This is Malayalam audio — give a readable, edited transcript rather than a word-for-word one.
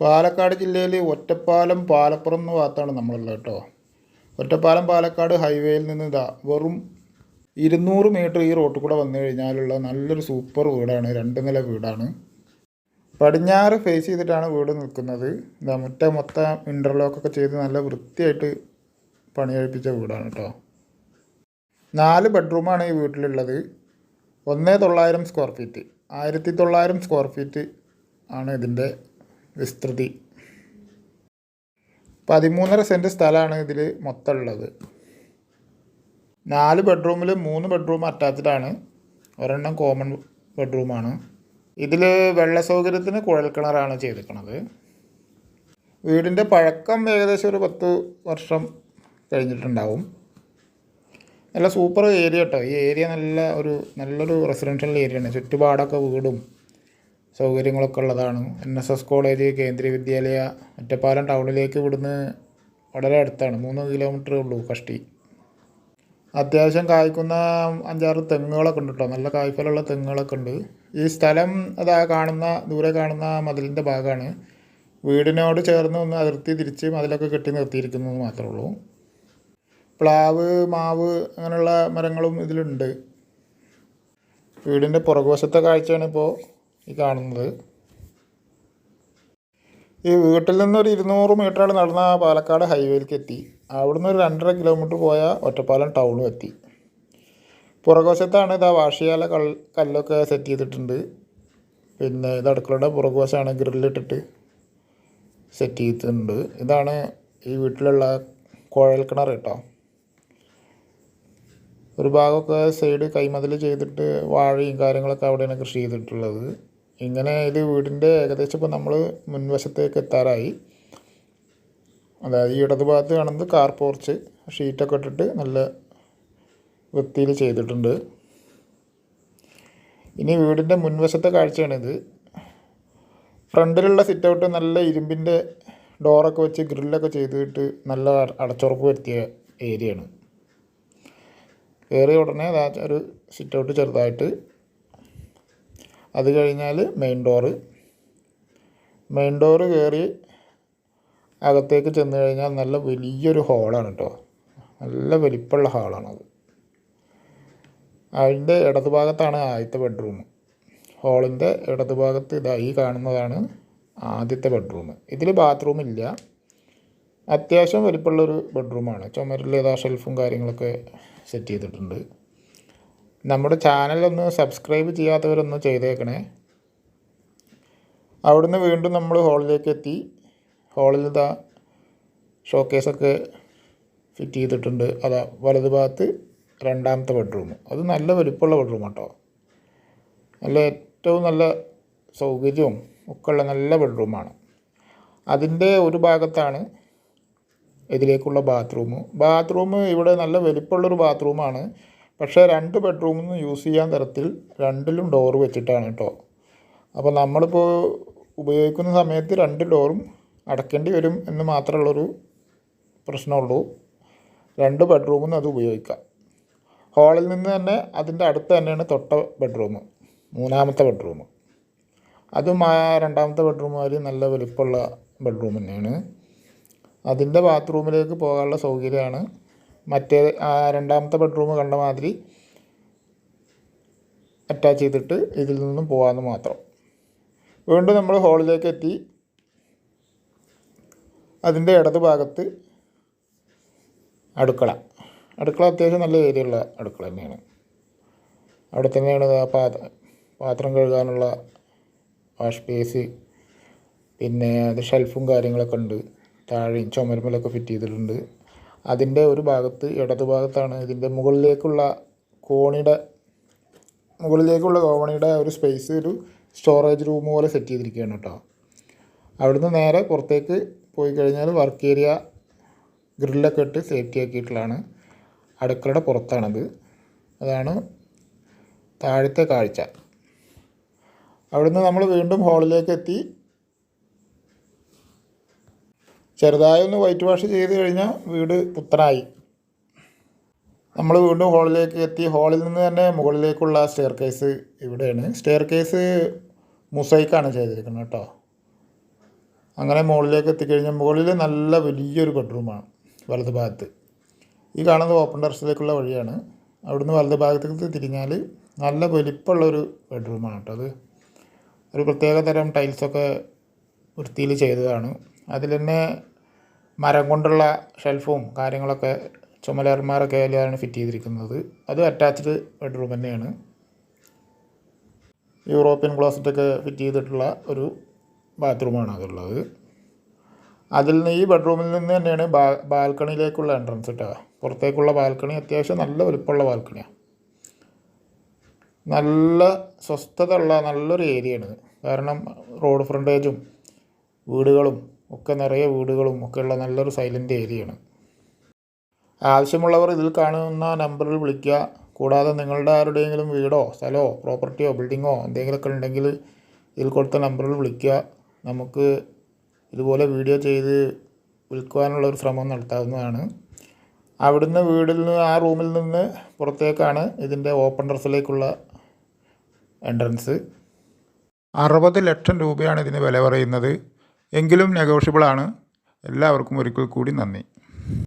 പാലക്കാട് ജില്ലയിൽ ഒറ്റപ്പാലം പാലപ്പുറം എന്ന ഭാഗത്താണ് നമ്മളുള്ളത് കേട്ടോ. ഒറ്റപ്പാലം പാലക്കാട് ഹൈവേയിൽ നിന്ന് വെറും 200 മീറ്റർ ഈ റോട്ടിൽ കൂടെ വന്നു കഴിഞ്ഞാലുള്ള നല്ലൊരു സൂപ്പർ വീടാണ്. 2 നില വീടാണ്. പടിഞ്ഞാറ് ഫേസ് ചെയ്തിട്ടാണ് വീട് നിൽക്കുന്നത്. മുറ്റം മൊത്തം ഇൻ്റർലോക്കൊക്കെ ചെയ്ത് നല്ല വൃത്തിയായിട്ട് പണി കഴിപ്പിച്ച വീടാണ് കേട്ടോ. 4 ബെഡ്റൂമാണ് ഈ വീട്ടിലുള്ളത്. 1900 സ്ക്വയർ ഫീറ്റ്, 1900 സ്ക്വയർ ഫീറ്റ് ആണ് ഇതിൻ്റെ വിസ്തൃതി. 13.5 സെൻറ്റ് സ്ഥലമാണ് ഇതിൽ മൊത്തം ഉള്ളത്. 4 ബെഡ്റൂമിൽ 3 ബെഡ്റൂം അറ്റാച്ച്ഡാണ്, ഒരെണ്ണം കോമൺ ബെഡ്റൂമാണ്. ഇതിൽ വെള്ള സൗകര്യത്തിന് കുഴൽക്കിണറാണ് ചെയ്തിരിക്കുന്നത്. വീടിൻ്റെ പഴക്കം ഏകദേശം ഒരു 10 വർഷം കഴിഞ്ഞിട്ടുണ്ടാവും. നല്ല സൂപ്പർ ഏരിയ കേട്ടോ. ഈ ഏരിയ നല്ലൊരു റെസിഡൻഷ്യൽ ഏരിയയാണ്. ചുറ്റുപാടൊക്കെ വീടും സൗകര്യങ്ങളൊക്കെ ഉള്ളതാണ്. NSS കോളേജ്, കേന്ദ്രീയ വിദ്യാലയ, ഒറ്റപ്പാലം ടൗണിലേക്ക് ഇവിടുന്ന് വളരെ അടുത്താണ്. 3 കിലോമീറ്ററേ ഉള്ളൂ കഷ്ടി. അത്യാവശ്യം കായ്ക്കുന്ന 5-6 തെങ്ങുകളൊക്കെ ഉണ്ട് കേട്ടോ. നല്ല കായ്ഫലമുള്ള തെങ്ങുകളൊക്കെ ഉണ്ട്. ഈ സ്ഥലം ദൂരെ കാണുന്ന മതിലിൻ്റെ ഭാഗമാണ്. വീടിനോട് ചേർന്ന് ഒന്ന് അതിർത്തി തിരിച്ച് മതിലൊക്കെ കെട്ടി നിർത്തിയിരിക്കുന്നത് മാത്രമേ ഉള്ളൂ. പ്ലാവ്, മാവ് അങ്ങനെയുള്ള മരങ്ങളും ഇതിലുണ്ട്. വീടിൻ്റെ പുറകുവശത്തെ കാഴ്ചയാണ് ഇപ്പോൾ ഈ കാണുന്നത്. ഈ വീട്ടിൽ നിന്നൊരു 200 മീറ്റർ നടന്ന പാലക്കാട് ഹൈവേയിലേക്ക് എത്തി. അവിടുന്ന് ഒരു 2.5 കിലോമീറ്റർ പോയാൽ ഒറ്റപ്പാലം ടൗണും എത്തി. പുറകുവശത്താണ് വാഷിയാല കല്ലൊക്കെ സെറ്റ് ചെയ്തിട്ടുണ്ട്. പിന്നെ ഇത് അടുക്കളയുടെ പുറകുവശമാണ്, ഗ്രില്ലിട്ടിട്ട് സെറ്റ് ചെയ്തിട്ടുണ്ട്. ഇതാണ് ഈ വീട്ടിലുള്ള കുഴൽ കിണർ കേട്ടോ. ഒരു ഭാഗമൊക്കെ സൈഡ് കൈമതിൽ ചെയ്തിട്ട് വാഴയും കാര്യങ്ങളൊക്കെ അവിടെയാണ് കൃഷി ചെയ്തിട്ടുള്ളത്. ഇങ്ങനെ ഇത് വീടിൻ്റെ ഏകദേശം ഇപ്പോൾ നമ്മൾ മുൻവശത്തേക്ക് എത്താറായി. അതായത് ഈ ഇടതുഭാഗത്ത് കാണുന്നത് കാർ പോർച്ച്, ഷീറ്റൊക്കെ ഇട്ടിട്ട് നല്ല വൃത്തിയിൽ ചെയ്തിട്ടുണ്ട്. ഇനി വീടിൻ്റെ മുൻവശത്തെ കാഴ്ചയാണിത്. ഫ്രണ്ടിലുള്ള സിറ്റ് ഔട്ട് നല്ല ഇരുമ്പിൻ്റെ ഡോറൊക്കെ വെച്ച് ഗ്രില്ലൊക്കെ ചെയ്തിട്ട് നല്ല അടച്ചുറപ്പ് വരുത്തിയ ഏരിയയാണ്. കയറിയ ഉടനെ ഒരു സിറ്റ് ഔട്ട് ചെറുതായിട്ട്, അത് കഴിഞ്ഞാൽ മെയിൻ ഡോറ് കയറി അകത്തേക്ക് ചെന്ന് കഴിഞ്ഞാൽ നല്ല വലിയൊരു ഹാളാണ് കേട്ടോ. നല്ല വലിപ്പമുള്ള ഹാളാണത്. അതിൻ്റെ ഇടതുഭാഗത്താണ് ആദ്യത്തെ ബെഡ്റൂം. ഹാളിൻ്റെ ഇടതുഭാഗത്ത് ഈ കാണുന്നതാണ് ആദ്യത്തെ ബെഡ്റൂം. ഇതിൽ ബാത്റൂം ഇല്ല. അത്യാവശ്യം വലിപ്പമുള്ളൊരു ബെഡ്റൂമാണ്. ചുമരിൽ ഷെൽഫും കാര്യങ്ങളൊക്കെ സെറ്റ് ചെയ്തിട്ടുണ്ട്. നമ്മുടെ ചാനലൊന്ന് സബ്സ്ക്രൈബ് ചെയ്യാത്തവരൊന്ന് ചെയ്തേക്കണേ. അവിടുന്ന് വീണ്ടും നമ്മൾ ഹാളിലേക്ക് എത്തി. ഹാളിൽ ഷോക്കേസൊക്കെ ഫിറ്റ് ചെയ്തിട്ടുണ്ട്. വലതു ഭാഗത്ത് 2ാമത്തെ ബെഡ്റൂം. അത് നല്ല വലിപ്പമുള്ള ബെഡ്റൂം കേട്ടോ. ഏറ്റവും നല്ല സൗകര്യവും ഒക്കെ ഉള്ള നല്ല ബെഡ്റൂമാണ്. അതിൻ്റെ ഒരു ഭാഗത്താണ് ഇതിലേക്കുള്ള ബാത്റൂം ഇവിടെ നല്ല വലിപ്പമുള്ളൊരു ബാത്റൂമാണ്. പക്ഷേ 2 ബെഡ്റൂമിൽ നിന്ന് യൂസ് ചെയ്യാൻ തരത്തിൽ 2ലും ഡോറ് വെച്ചിട്ടാണ് കേട്ടോ. അപ്പോൾ നമ്മളിപ്പോൾ ഉപയോഗിക്കുന്ന സമയത്ത് 2 ഡോറും അടയ്ക്കേണ്ടി വരും എന്ന് മാത്രമുള്ളൊരു പ്രശ്നമുള്ളൂ. 2 ബെഡ്റൂമിൽ നിന്ന് അത് ഉപയോഗിക്കാം. ഹാളിൽ നിന്ന് തന്നെ അതിൻ്റെ അടുത്ത് തന്നെയാണ് തൊട്ട ബെഡ്റൂം, 3ാമത്തെ ബെഡ്റൂം. അതും 2ാമത്തെ ബെഡ്റൂം മാതിരി നല്ല വലിപ്പമുള്ള ബെഡ്റൂം തന്നെയാണ്. അതിൻ്റെ ബാത്റൂമിലേക്ക് പോകാനുള്ള സൗകര്യമാണ്. മറ്റേ 2ാമത്തെ ബെഡ്റൂം കണ്ട മാതിരി അറ്റാച്ച് ചെയ്തിട്ട് ഇതിൽ നിന്നും പോകാമെന്ന് മാത്രം. വീണ്ടും നമ്മൾ ഹാളിലേക്ക് എത്തി. അതിൻ്റെ ഇടത് ഭാഗത്ത് അടുക്കള അത്യാവശ്യം നല്ല ഏരിയ ഉള്ള അടുക്കള തന്നെയാണ്. അവിടെ തന്നെയാണ് പാത്രം കഴുകാനുള്ള വാഷ് ബേസ്, പിന്നെ അത് ഷെൽഫും കാര്യങ്ങളൊക്കെ ഉണ്ട്. താഴെയും ചുമരുമലൊക്കെ ഫിറ്റ് ചെയ്തിട്ടുണ്ട്. അതിൻ്റെ ഒരു ഭാഗത്ത് ഇടതുഭാഗത്താണ് ഇതിൻ്റെ മുകളിലേക്കുള്ള കോവണിയുടെ ഒരു സ്പേസ്, ഒരു സ്റ്റോറേജ് റൂം പോലെ സെറ്റ് ചെയ്തിരിക്കുകയാണ് കേട്ടോ. അവിടുന്ന് നേരെ പുറത്തേക്ക് പോയി കഴിഞ്ഞാൽ വർക്ക് ഏരിയ ഗ്രില്ലൊക്കെ ഇട്ട് സേഫ്റ്റി ആക്കിയിട്ടുള്ളതാണ്. അടുക്കളയുടെ പുറത്താണത്. അതാണ് താഴത്തെ കാഴ്ച. അവിടുന്ന് നമ്മൾ വീണ്ടും ഹാളിലേക്ക് എത്തി. ചെറുതായി ഒന്ന് വൈറ്റ് വാഷ് ചെയ്ത് കഴിഞ്ഞാൽ വീട് പുത്തനായി. നമ്മൾ വീണ്ടും ഹാളിലേക്ക് എത്തി. ഹാളിൽ നിന്ന് തന്നെ മുകളിലേക്കുള്ള സ്റ്റെയർ കേസ് ഇവിടെയാണ്. സ്റ്റെയർ കേസ് മൊസൈക്കാണ് ചെയ്തിരിക്കുന്നത് കേട്ടോ. അങ്ങനെ മുകളിലേക്ക് എത്തിക്കഴിഞ്ഞാൽ മുകളിൽ നല്ല വലിയൊരു ബെഡ്റൂമാണ് വലത് ഭാഗത്ത്. ഈ കാണുന്നത് ഓപ്പൺ ടെറസിലേക്കുള്ള വഴിയാണ്. അവിടുന്ന് വലത് ഭാഗത്തേക്ക് തിരിഞ്ഞാൽ നല്ല വലിപ്പമുള്ളൊരു ബെഡ്റൂമാണ് കേട്ടോ. അത് ഒരു പ്രത്യേക തരം ടൈൽസൊക്കെ വൃത്തിയിൽ ചെയ്തതാണ്. അതിൽ തന്നെ മരം കൊണ്ടുള്ള ഷെൽഫും കാര്യങ്ങളൊക്കെ ചുമലന്മാരൊക്കെ അതിലാണ് ഫിറ്റ് ചെയ്തിരിക്കുന്നത്. അത് അറ്റാച്ച്ഡ് ബെഡ്റൂം തന്നെയാണ്. യൂറോപ്യൻ ക്ലോസറ്റൊക്കെ ഫിറ്റ് ചെയ്തിട്ടുള്ള ഒരു ബാത്റൂമാണ് അതുള്ളത്. അതിൽ നിന്ന് ഈ ബെഡ്റൂമിൽ നിന്ന് തന്നെയാണ് ബാൽക്കണിയിലേക്കുള്ള എൻട്രൻസ് കേട്ടോ. പുറത്തേക്കുള്ള ബാൽക്കണി അത്യാവശ്യം നല്ല വലുപ്പമുള്ള ബാൽക്കണിയാണ്. നല്ല സ്വസ്ഥത ഉള്ള നല്ലൊരു ഏരിയയാണ്. കാരണം റോഡ് ഫ്രണ്ടേജും വീടുകളും ഒക്കെ നിറയെ വീടുകളും ഒക്കെയുള്ള നല്ലൊരു സൈലൻ്റ് ഏരിയയാണ്. ആവശ്യമുള്ളവർ ഇതിൽ കാണുന്ന നമ്പറിൽ വിളിക്കുക. കൂടാതെ നിങ്ങളുടെ ആരുടെയെങ്കിലും വീടോ സ്ഥലമോ പ്രോപ്പർട്ടിയോ ബിൽഡിങ്ങോ എന്തെങ്കിലുമൊക്കെ ഉണ്ടെങ്കിൽ ഇതിൽ കൊടുത്ത നമ്പറിൽ വിളിക്കുക. നമുക്ക് ഇതുപോലെ വീഡിയോ ചെയ്ത് വിൽക്കുവാനുള്ളൊരു ശ്രമം നടത്താവുന്നതാണ്. അവിടുന്ന് വീടിൽ നിന്ന് ആ റൂമിൽ നിന്ന് പുറത്തേക്കാണ് ഇതിൻ്റെ ഓപ്പൺ ടെറസിലേക്കുള്ള എൻട്രൻസ്. 60 ലക്ഷം രൂപയാണ് ഇതിന് വില പറയുന്നത്. എങ്കിലും നെഗോഷ്യബിളാണ്. എല്ലാവർക്കും ഒരിക്കൽ കൂടി നന്ദി.